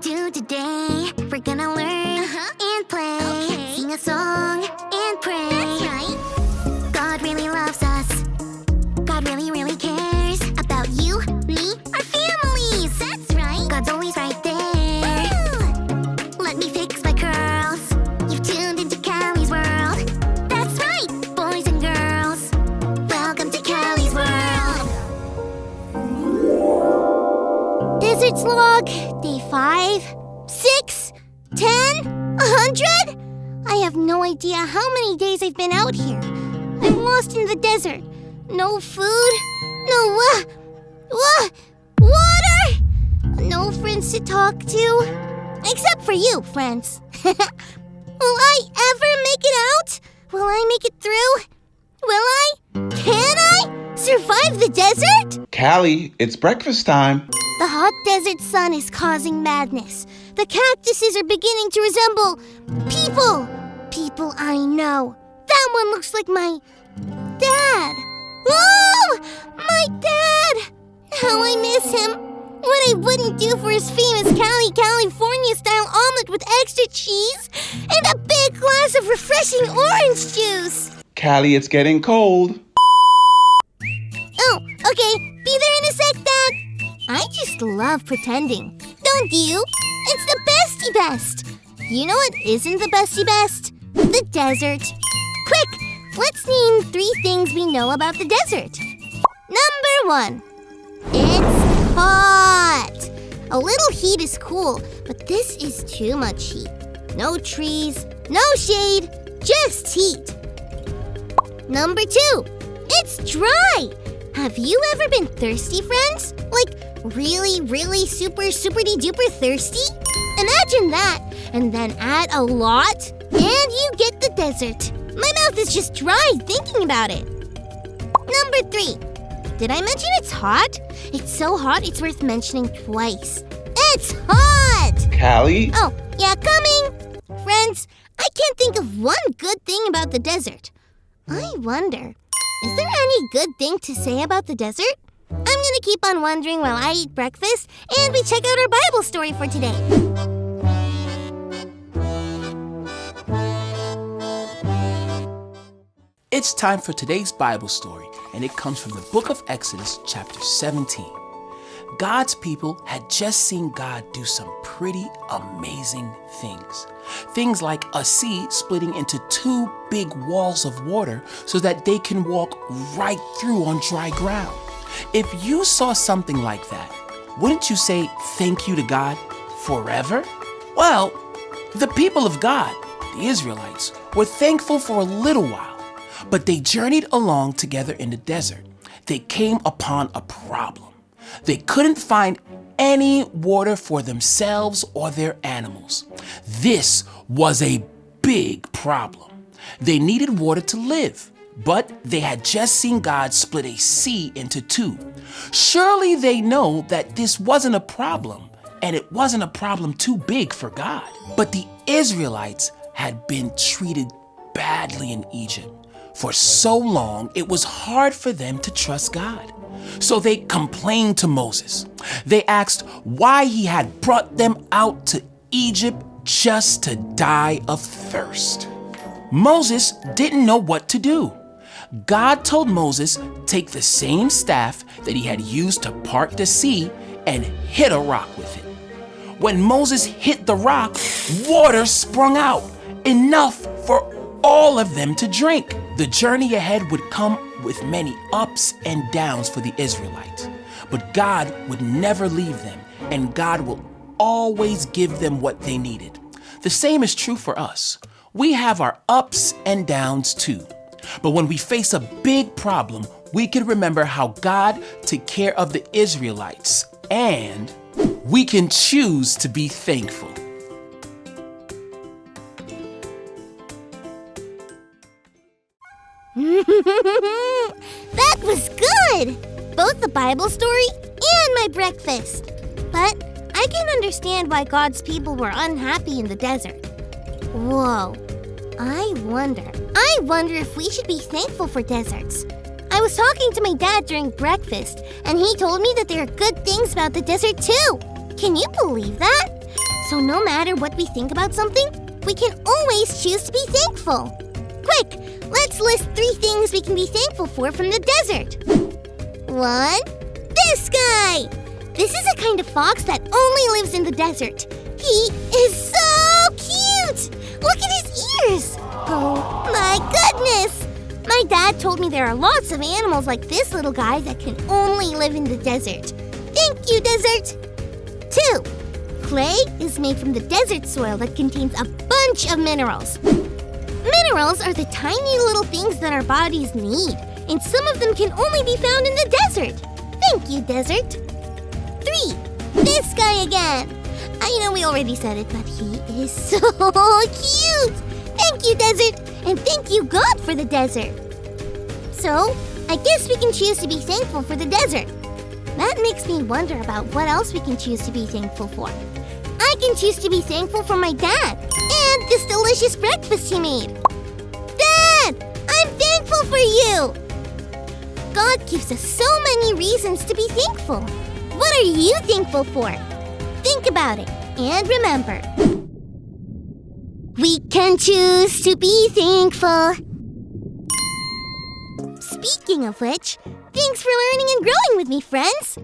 do today? We're gonna learn and play. Okay. Sing a song and pray. That's right. God really loves us. God really, really cares about you, me, our families. That's right. God's always right there. Woo! Let me fix my curls. You've tuned into Callie's world. That's right, boys and girls. Welcome to Callie's world. Desert Slog, day 5, 6, 10, 100? I have no idea how many days I've been out here. I'm lost in the desert. No food, no water, no friends to talk to. Except for you, friends. Will I ever make it out? Will I make it through? Will I? Can I survive the desert? Callie, it's breakfast time. The hot desert sun is causing madness. The cactuses are beginning to resemble people. People I know. That one looks like my dad. Oh, my dad! How I miss him. What I wouldn't do for his famous California-style omelet with extra cheese and a big glass of refreshing orange juice. Callie, it's getting cold. Oh, okay. Be there in a sec, Dad. I just love pretending. Don't you? It's the bestie best. You know what isn't the bestie best? The desert. Quick, let's name 3 things we know about the desert. Number 1. It's hot. A little heat is cool, but this is too much heat. No trees, no shade, just heat. Number 2. It's dry. Have you ever been thirsty, friends? Like really, really super-duper thirsty? Imagine that, and then add a lot, and you get the desert. My mouth is just dry thinking about it. Number 3. Did I mention it's hot? It's so hot it's worth mentioning twice. It's hot! Callie? Oh, yeah, coming! Friends, I can't think of one good thing about the desert. I wonder, is there any good thing to say about the desert? I'm gonna keep on wondering while I eat breakfast and we check out our Bible story for today. It's time for today's Bible story, and it comes from the book of Exodus, chapter 17. God's people had just seen God do some pretty amazing things. Things like a sea splitting into 2 big walls of water so that they can walk right through on dry ground. If you saw something like that, wouldn't you say thank you to God forever? Well, the people of God, the Israelites, were thankful for a little while. But they journeyed along together in the desert. They came upon a problem. They couldn't find any water for themselves or their animals. This was a big problem. They needed water to live, but they had just seen God split a sea into 2. Surely they know that this wasn't a problem, and it wasn't a problem too big for God. But the Israelites had been treated badly in Egypt. For so long, it was hard for them to trust God. So they complained to Moses. They asked why he had brought them out to Egypt just to die of thirst. Moses didn't know what to do. God told Moses take the same staff that he had used to part the sea and hit a rock with it. When Moses hit the rock, water sprung out, enough for all of them to drink. The journey ahead would come with many ups and downs for the Israelites. But God would never leave them, and God will always give them what they needed. The same is true for us. We have our ups and downs too. But when we face a big problem, we can remember how God took care of the Israelites, and we can choose to be thankful. That was good! Both the Bible story and my breakfast. But I can understand why God's people were unhappy in the desert. Whoa. I wonder if we should be thankful for deserts. I was talking to my dad during breakfast, and he told me that there are good things about the desert too. Can you believe that? So no matter what we think about something, we can always choose to be thankful. Quick, let's list 3 things we can be thankful for from the desert. 1. This guy! This is a kind of fox that only lives in the desert. He is so cute! Look at his ears! Oh my goodness! My dad told me there are lots of animals like this little guy that can only live in the desert. Thank you, desert! 2. Clay is made from the desert soil that contains a bunch of minerals. Minerals are the tiny little things that our bodies need, and some of them can only be found in the desert. Thank you, desert. 3. This guy again. I know we already said it, but he is so cute. Thank you, desert, and thank you, God, for the desert. So, I guess we can choose to be thankful for the desert. That makes me wonder about what else we can choose to be thankful for. I can choose to be thankful for my dad and this delicious breakfast he made. Dad, I'm thankful for you. God gives us so many reasons to be thankful. What are you thankful for? Think about it and remember, we can choose to be thankful. Speaking of which, thanks for learning and growing with me, friends.